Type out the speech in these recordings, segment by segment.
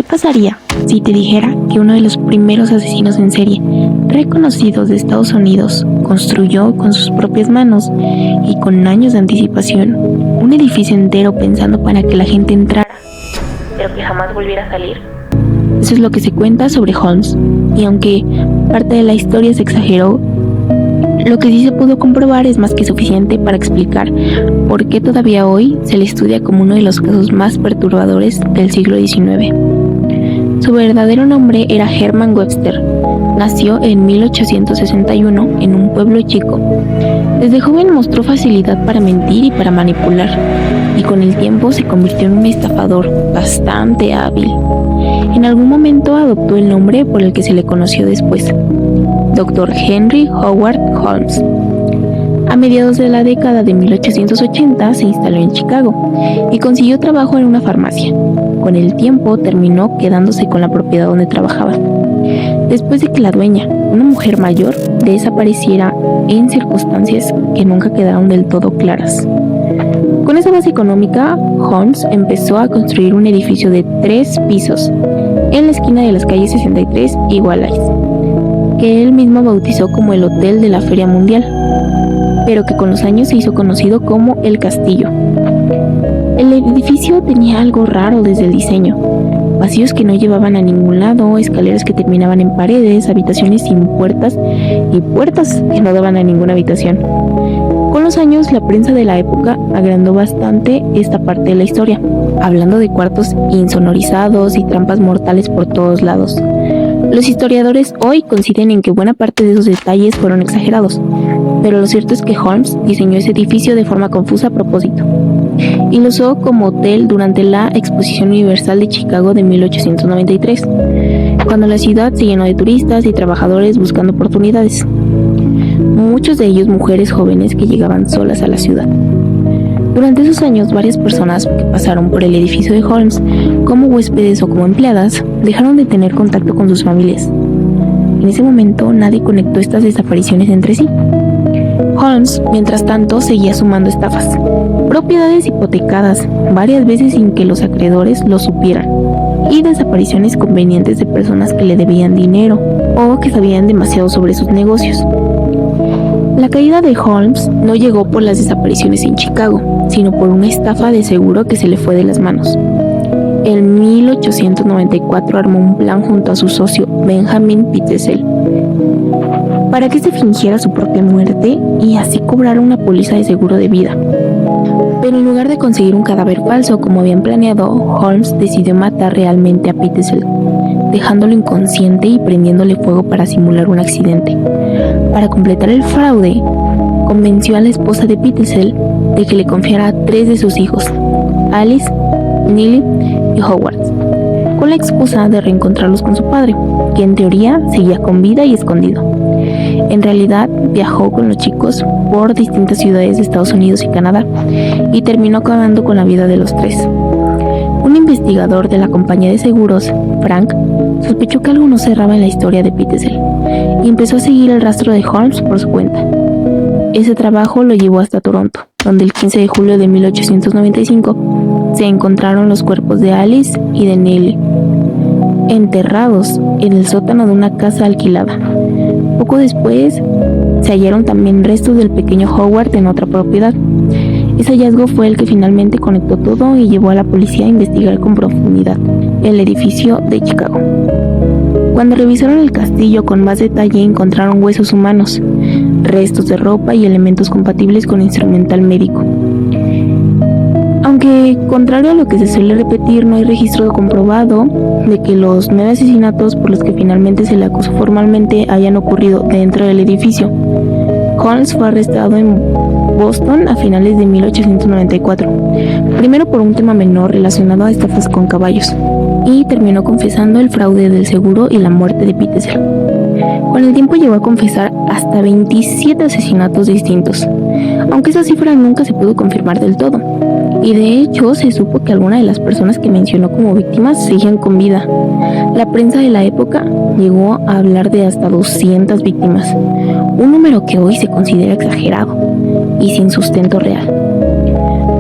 pasaría si te dijera que uno de los primeros asesinos en serie reconocidos de Estados Unidos construyó con sus propias manos y con años de anticipación un edificio entero pensando para que la gente entrara, pero que jamás volviera a salir? Eso es lo que se cuenta sobre Holmes, y aunque parte de la historia se exageró, lo que sí se pudo comprobar es más que suficiente para explicar por qué todavía hoy se le estudia como uno de los casos más perturbadores del siglo XIX. Su verdadero nombre era Herman Webster. Nació en 1861 en un pueblo chico. Desde joven mostró facilidad para mentir y para manipular, y con el tiempo se convirtió en un estafador bastante hábil. En algún momento adoptó el nombre por el que se le conoció después, Dr. Henry Howard Holmes. A mediados de la década de 1880 se instaló en Chicago y consiguió trabajo en una farmacia. Con el tiempo terminó quedándose con la propiedad donde trabajaba, después de que la dueña, una mujer mayor, desapareciera en circunstancias que nunca quedaron del todo claras. Con esa base económica, Holmes empezó a construir un edificio de 3 pisos en la esquina de las calles 63 y Wallace, que él mismo bautizó como el Hotel de la Feria Mundial, pero que con los años se hizo conocido como El Castillo. El edificio tenía algo raro desde el diseño: pasillos que no llevaban a ningún lado, escaleras que terminaban en paredes, habitaciones sin puertas y puertas que no daban a ninguna habitación. Con los años, la prensa de la época agrandó bastante esta parte de la historia, hablando de cuartos insonorizados y trampas mortales por todos lados. Los historiadores hoy coinciden en que buena parte de esos detalles fueron exagerados, pero lo cierto es que Holmes diseñó ese edificio de forma confusa a propósito, y lo usó como hotel durante la Exposición Universal de Chicago de 1893, cuando la ciudad se llenó de turistas y trabajadores buscando oportunidades, muchos de ellos mujeres jóvenes que llegaban solas a la ciudad. Durante esos años, varias personas que pasaron por el edificio de Holmes como huéspedes o como empleadas dejaron de tener contacto con sus familias. En ese momento, nadie conectó estas desapariciones entre sí. Holmes, mientras tanto, seguía sumando estafas, propiedades hipotecadas varias veces sin que los acreedores lo supieran, y desapariciones convenientes de personas que le debían dinero o que sabían demasiado sobre sus negocios. La caída de Holmes no llegó por las desapariciones en Chicago, sino por una estafa de seguro que se le fue de las manos. En 1894 armó un plan junto a su socio Benjamin Pitezel para que se fingiera su propia muerte y así cobrara una póliza de seguro de vida. Pero en lugar de conseguir un cadáver falso como habían planeado, Holmes decidió matar realmente a Pitezel, dejándolo inconsciente y prendiéndole fuego para simular un accidente. Para completar el fraude, convenció a la esposa de Pitezel de que le confiara a 3 de sus hijos, Alice, Neely y Howard, con la excusa de reencontrarlos con su padre, que en teoría seguía con vida y escondido. En realidad, viajó con los chicos por distintas ciudades de Estados Unidos y Canadá y terminó acabando con la vida de los 3. Un investigador de la compañía de seguros, Frank, sospechó que algo no cerraba en la historia de Pitezel y empezó a seguir el rastro de Holmes por su cuenta. Ese trabajo lo llevó hasta Toronto, donde el 15 de julio de 1895 se encontraron los cuerpos de Alice y de Nellie, enterrados en el sótano de una casa alquilada. Poco después se hallaron también restos del pequeño Howard en otra propiedad. Ese hallazgo fue el que finalmente conectó todo y llevó a la policía a investigar con profundidad el edificio de Chicago. Cuando revisaron el castillo con más detalle, encontraron huesos humanos, restos de ropa y elementos compatibles con instrumental médico. Aunque, contrario a lo que se suele repetir, no hay registro comprobado de que los 9 asesinatos por los que finalmente se le acusó formalmente hayan ocurrido dentro del edificio. Holmes fue arrestado en Boston a finales de 1894, primero por un tema menor relacionado a estafas con caballos, y terminó confesando el fraude del seguro y la muerte de Pitezel. Con el tiempo llegó a confesar hasta 27 asesinatos distintos, aunque esa cifra nunca se pudo confirmar del todo, y de hecho se supo que algunas de las personas que mencionó como víctimas seguían con vida. La prensa de la época llegó a hablar de hasta 200 víctimas, un número que hoy se considera exagerado y sin sustento real.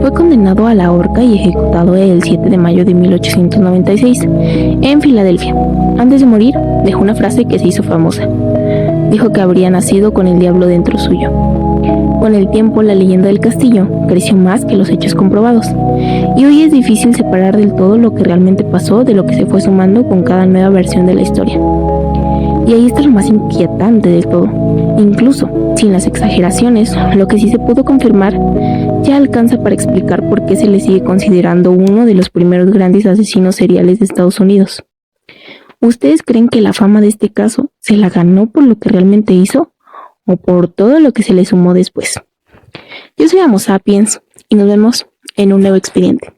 Fue condenado a la horca y ejecutado el 7 de mayo de 1896 en Filadelfia. Antes de morir, dejó una frase que se hizo famosa. Dijo que habría nacido con el diablo dentro suyo. Con el tiempo, la leyenda del castillo creció más que los hechos comprobados, y hoy es difícil separar del todo lo que realmente pasó de lo que se fue sumando con cada nueva versión de la historia. Y ahí está lo más inquietante del todo. Incluso, sin las exageraciones, lo que sí se pudo confirmar ya alcanza para explicar por qué se le sigue considerando uno de los primeros grandes asesinos seriales de Estados Unidos. ¿Ustedes creen que la fama de este caso se la ganó por lo que realmente hizo o por todo lo que se le sumó después? Yo soy Amo Sapiens y nos vemos en un nuevo expediente.